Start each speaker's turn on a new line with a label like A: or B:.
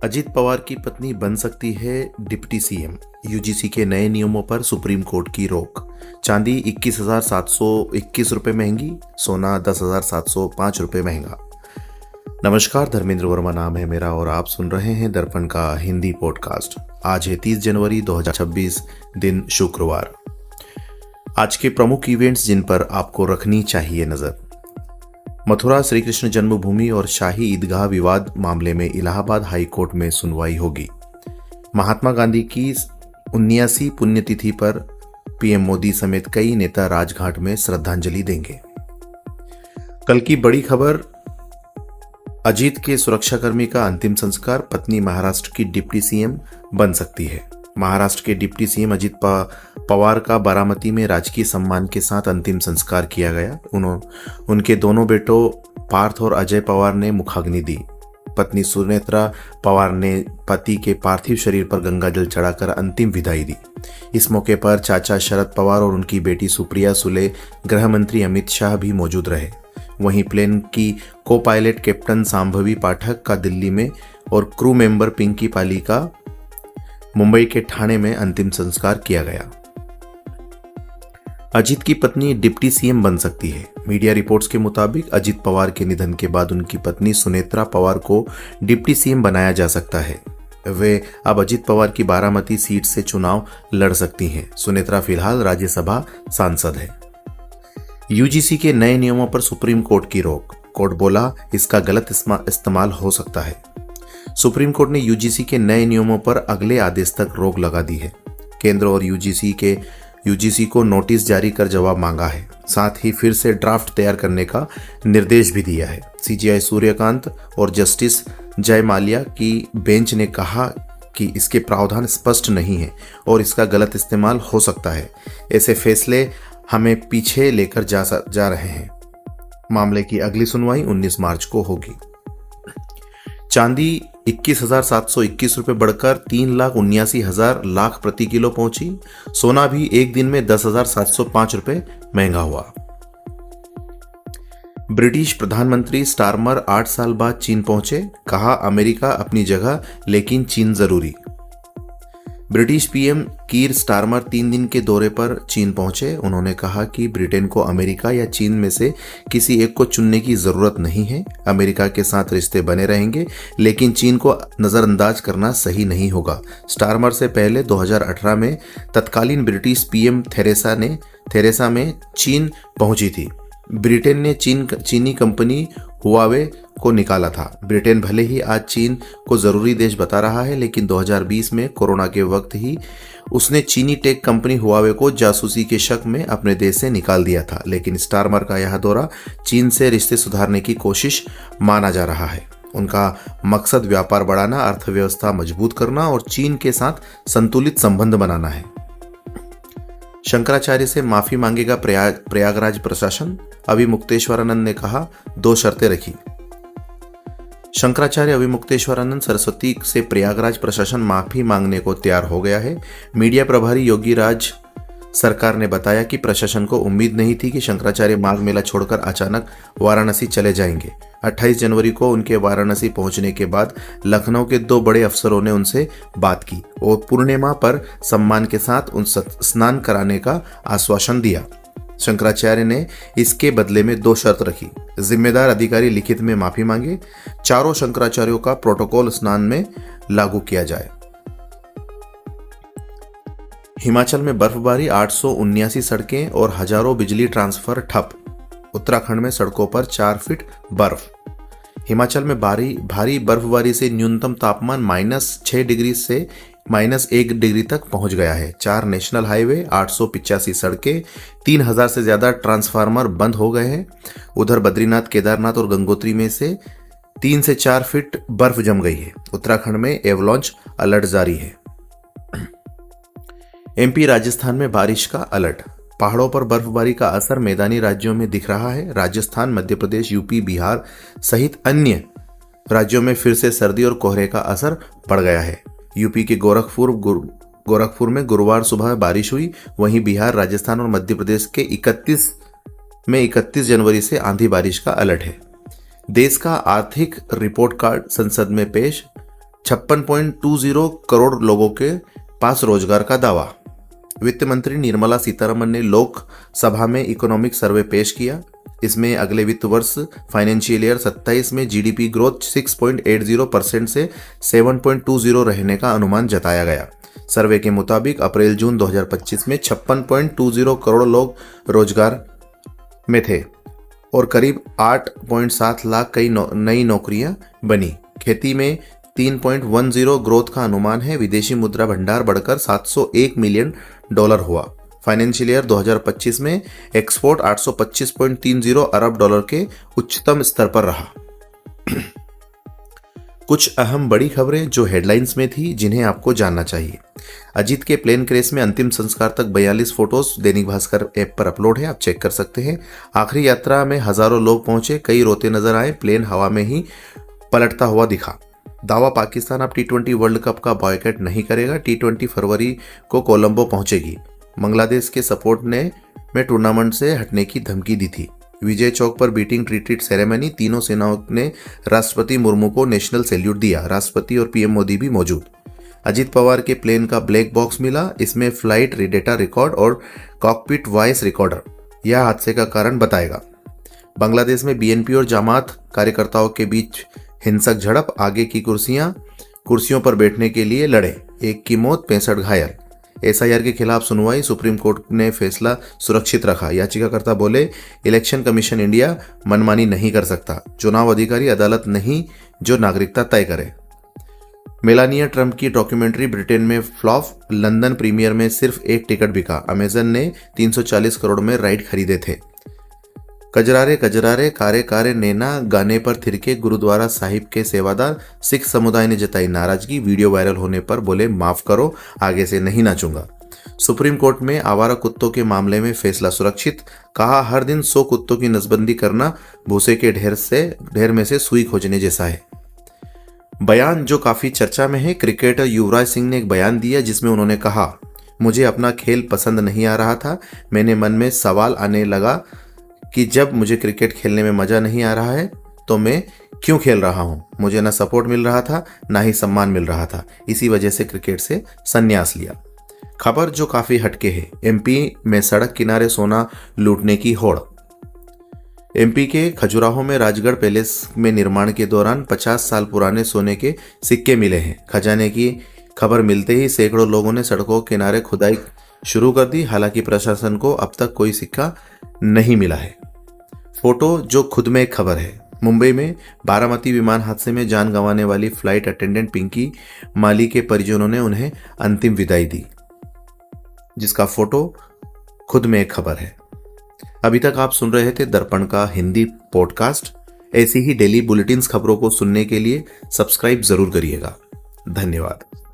A: अजित पवार की पत्नी बन सकती है डिप्टी सीएम। यूजीसी के नए नियमों पर सुप्रीम कोर्ट की रोक। चांदी 21,721 रुपये महंगी, सोना 10,705 रुपये महंगा। नमस्कार, धर्मेंद्र वर्मा नाम है मेरा और आप सुन रहे हैं दर्पण का हिंदी पॉडकास्ट। आज है 30 जनवरी 2026, दिन शुक्रवार। आज के प्रमुख इवेंट्स जिन पर आपको रखनी चाहिए नजर। मथुरा श्री कृष्ण जन्मभूमि और शाही ईदगाह विवाद मामले में इलाहाबाद हाई कोर्ट में सुनवाई होगी। महात्मा गांधी की 79वीं पुण्यतिथि पर पीएम मोदी समेत कई नेता राजघाट में श्रद्धांजलि देंगे। कल की बड़ी खबर, अजीत के सुरक्षाकर्मी का अंतिम संस्कार, पत्नी महाराष्ट्र की डिप्टी सीएम बन सकती है। महाराष्ट्र के डिप्टी सीएम अजित पवार का बारामती में राजकीय सम्मान के साथ अंतिम संस्कार किया गया। उनके दोनों बेटों पार्थ और अजय पवार ने मुखाग्नि दी। पत्नी सुनेत्रा पवार ने पति के पार्थिव शरीर पर गंगाजल चढ़ाकर अंतिम विदाई दी। इस मौके पर चाचा शरद पवार और उनकी बेटी सुप्रिया सुले, गृह मंत्री अमित शाह भी मौजूद रहे। वहीं प्लेन की को पायलट कैप्टन सांभवी पाठक का दिल्ली में और क्रू मेंबर पिंकी पाली का मुंबई के ठाणे में अंतिम संस्कार किया गया। अजित की पत्नी डिप्टी सीएम बन सकती है। मीडिया रिपोर्ट्स के मुताबिक अजित पवार के निधन के बाद उनकी पत्नी सुनेत्रा पवार को डिप्टी सीएम बनाया जा सकता है। वे अब अजित पवार की बारामती सीट से चुनाव लड़ सकती हैं। सुनेत्रा फिलहाल राज्यसभा सांसद है। यूजीसी के नए नियमों पर सुप्रीम कोर्ट की रोक। कोर्ट बोला, इसका गलत इस्तेमाल हो सकता है। सुप्रीम कोर्ट ने यूजीसी के नए नियमों पर अगले आदेश तक रोक लगा दी है। केंद्र और यूजीसी को नोटिस जारी कर जवाब मांगा है। साथ ही फिर से ड्राफ्ट तैयार करने का निर्देश भी दिया है। सीजेआई सूर्यकांत और जस्टिस जय माल्या की बेंच ने कहा कि इसके प्रावधान स्पष्ट नहीं है और इसका गलत इस्तेमाल हो सकता है। ऐसे फैसले हमें पीछे लेकर जा रहे हैं। मामले की अगली सुनवाई 19 मार्च को होगी। चांदी 21,721 रुपये बढ़कर 3,79,000 लाख प्रति किलो पहुंची। सोना भी एक दिन में 10,705 रुपये महंगा हुआ। ब्रिटिश प्रधानमंत्री स्टारमर 8 साल बाद चीन पहुंचे। कहा, अमेरिका अपनी जगह लेकिन चीन जरूरी। ब्रिटिश पीएम कीर स्टारमर 3 दिन के दौरे पर चीन पहुंचे। उन्होंने कहा कि ब्रिटेन को अमेरिका या चीन में से किसी एक को चुनने की जरूरत नहीं है। अमेरिका के साथ रिश्ते बने रहेंगे, लेकिन चीन को नजरअंदाज करना सही नहीं होगा। स्टारमर से पहले 2018 में तत्कालीन ब्रिटिश पीएम थेरेसा में चीन पहुंची थी। ब्रिटेन ने चीनी कंपनी हुआवे को निकाला था। ब्रिटेन भले ही आज चीन को जरूरी देश बता रहा है, लेकिन 2020 में कोरोना के वक्त ही उसने चीनी टेक कंपनी हुआवे को जासूसी के शक में अपने देश से निकाल दिया था। लेकिन स्टारमर का यह दौरा चीन से रिश्ते सुधारने की कोशिश माना जा रहा है। उनका मकसद व्यापार बढ़ाना, अर्थव्यवस्था मजबूत करना और चीन के साथ संतुलित संबंध बनाना है। शंकराचार्य से माफी मांगेगा प्रयागराज प्रशासन। अभिमुक्तेश्वरानंद ने कहा, 2 शर्तें रखी। शंकराचार्य अभिमुक्तेश्वरानंद सरस्वती से प्रयागराज प्रशासन माफी मांगने को तैयार हो गया है। मीडिया प्रभारी योगी राज सरकार ने बताया कि प्रशासन को उम्मीद नहीं थी कि शंकराचार्य माघ मेला छोड़कर अचानक वाराणसी चले जाएंगे। 28 जनवरी को उनके वाराणसी पहुंचने के बाद लखनऊ के 2 बड़े अफसरों ने उनसे बात की और पूर्णिमा पर सम्मान के साथ उन स्नान कराने का आश्वासन दिया। शंकराचार्य ने इसके बदले में 2 शर्त रखी। जिम्मेदार अधिकारी लिखित में माफी मांगे। चारों शंकराचार्यों का प्रोटोकॉल स्नान में लागू किया जाए। हिमाचल में बर्फबारी, 879 सड़कें और हजारों बिजली ट्रांसफर ठप। उत्तराखंड में सड़कों पर 4 फीट बर्फ। हिमाचल में भारी बर्फबारी से न्यूनतम तापमान -6 डिग्री से -1 डिग्री तक पहुंच गया है। 4 नेशनल हाईवे, 885 सड़कें, 3000 से ज्यादा ट्रांसफार्मर बंद हो गए हैं। उधर बद्रीनाथ, केदारनाथ और गंगोत्री में से 3 से 4 फीट बर्फ जम गई है। उत्तराखंड में एवलांच अलर्ट जारी है। एमपी, राजस्थान में बारिश का अलर्ट। पहाड़ों पर बर्फबारी का असर मैदानी राज्यों में दिख रहा है। राजस्थान, मध्य प्रदेश, यूपी, बिहार सहित अन्य राज्यों में फिर से सर्दी और कोहरे का असर बढ़ गया है। यूपी के गोरखपुर में गुरुवार सुबह बारिश हुई। वहीं बिहार, राजस्थान और मध्य प्रदेश के 31 जनवरी से आंधी बारिश का अलर्ट है। देश का आर्थिक रिपोर्ट कार्ड संसद में पेश। 56.20 करोड़ लोगों के पास रोजगार का दावा। वित्त मंत्री निर्मला सीतारमण ने लोकसभा में इकोनॉमिक सर्वे पेश किया। इसमें अगले वित्त वर्ष फाइनेंशियल ईयर 27 में जीडीपी ग्रोथ 6.80% से 7.20 रहने का अनुमान जताया गया। सर्वे के मुताबिक अप्रैल जून 2025 में 56.20 करोड़ लोग रोजगार में थे और करीब 8.7 लाख कई नई नौकरियां बनी। खेती में 3.10 ग्रोथ का अनुमान है। विदेशी मुद्रा भंडार बढ़कर $701 मिलियन हुआ। फाइनेंशियल ईयर 2025 में एक्सपोर्ट 825.30 अरब डॉलर के उच्चतम स्तर पर रहा। कुछ अहम बड़ी खबरें जो हेडलाइंस में थी जिन्हें आपको जानना चाहिए। अजीत के प्लेन क्रैश में अंतिम संस्कार तक 42 फोटोज दैनिक भास्कर ऐप पर अपलोड है, आप चेक कर सकते हैं। आखिरी यात्रा में हजारों लोग पहुंचे, कई रोते नजर आए, प्लेन हवा में ही पलटता हुआ दिखा। दावा, पाकिस्तान अब T20 वर्ल्ड कप का बॉयकॉट नहीं करेगा। T20 फरवरी को कोलंबो पहुंचेगी। बांग्लादेश के सपोर्ट ने में टूर्नामेंट से हटने की धमकी दी थी। विजय चौक पर बीटिंग रिट्रीट सेरेमनी, तीनों सेनाओं ने राष्ट्रपति मुर्मू को नेशनल सैल्यूट दिया। राष्ट्रपति और पीएम मोदी भी मौजूद। अजीत पवार के प्लेन का ब्लैक बॉक्स मिला, इसमें फ्लाइट डेटा रिकॉर्ड और कॉकपिट वॉइस रिकॉर्डर। यह हादसे का कारण बताएगा। बांग्लादेश में बीएनपी और जमात कार्यकर्ताओं के बीच हिंसक झड़प, आगे की कुर्सियों पर बैठने के लिए लड़े, एक की मौत, 65 घायल। एसआईआर के खिलाफ सुनवाई, सुप्रीम कोर्ट ने फैसला सुरक्षित रखा। याचिकाकर्ता बोले, इलेक्शन कमीशन इंडिया मनमानी नहीं कर सकता। चुनाव अधिकारी अदालत नहीं जो नागरिकता तय करे। मेलानिया ट्रंप की डॉक्यूमेंट्री ब्रिटेन में फ्लॉप, लंदन प्रीमियर में सिर्फ एक टिकट बिका। अमेजन ने 340 करोड़ में राइट खरीदे थे। कजरारे कजरारे कारे कारे नैना गाने पर थिरके गुरुद्वारा साहिब के सेवादार, सिख समुदाय ने जताई नाराजगी। वीडियो वायरल होने पर बोले, माफ करो, आगे से नहीं नाचूंगा। सुप्रीम कोर्ट में आवारा कुत्तों के मामले में फैसला सुरक्षित, कहा हर दिन 100 कुत्तों की नसबंदी करना भूसे के ढेर में से सुई खोजने जैसा है। बयान जो काफी चर्चा में है, क्रिकेटर युवराज सिंह ने एक बयान दिया जिसमें उन्होंने कहा, मुझे अपना खेल पसंद नहीं आ रहा था। मेरे मन में सवाल आने लगा कि जब मुझे क्रिकेट खेलने में मजा नहीं आ रहा है तो मैं क्यों खेल रहा हूं। मुझे ना सपोर्ट मिल रहा था ना ही सम्मान मिल रहा था, इसी वजह से क्रिकेट से संन्यास लिया। खबर जो काफी हटके है, एमपी में सड़क किनारे सोना लूटने की होड़। एमपी के खजुराहो में राजगढ़ पैलेस में निर्माण के दौरान 50 साल पुराने सोने के सिक्के मिले हैं। खजाने की खबर मिलते ही सैकड़ों लोगों ने सड़कों के किनारे खुदाई शुरू कर दी। हालांकि प्रशासन को अब तक कोई सिक्का नहीं मिला है। फोटो जो खुद में एक खबर है। मुंबई में बारामती विमान हादसे में जान गंवाने वाली फ्लाइट अटेंडेंट पिंकी माली के परिजनों ने उन्हें अंतिम विदाई दी, जिसका फोटो खुद में एक खबर है। अभी तक आप सुन रहे थे दर्पण का हिंदी पॉडकास्ट। ऐसी ही डेली बुलेटिन्स खबरों को सुनने के लिए सब्सक्राइब जरूर करिएगा। धन्यवाद।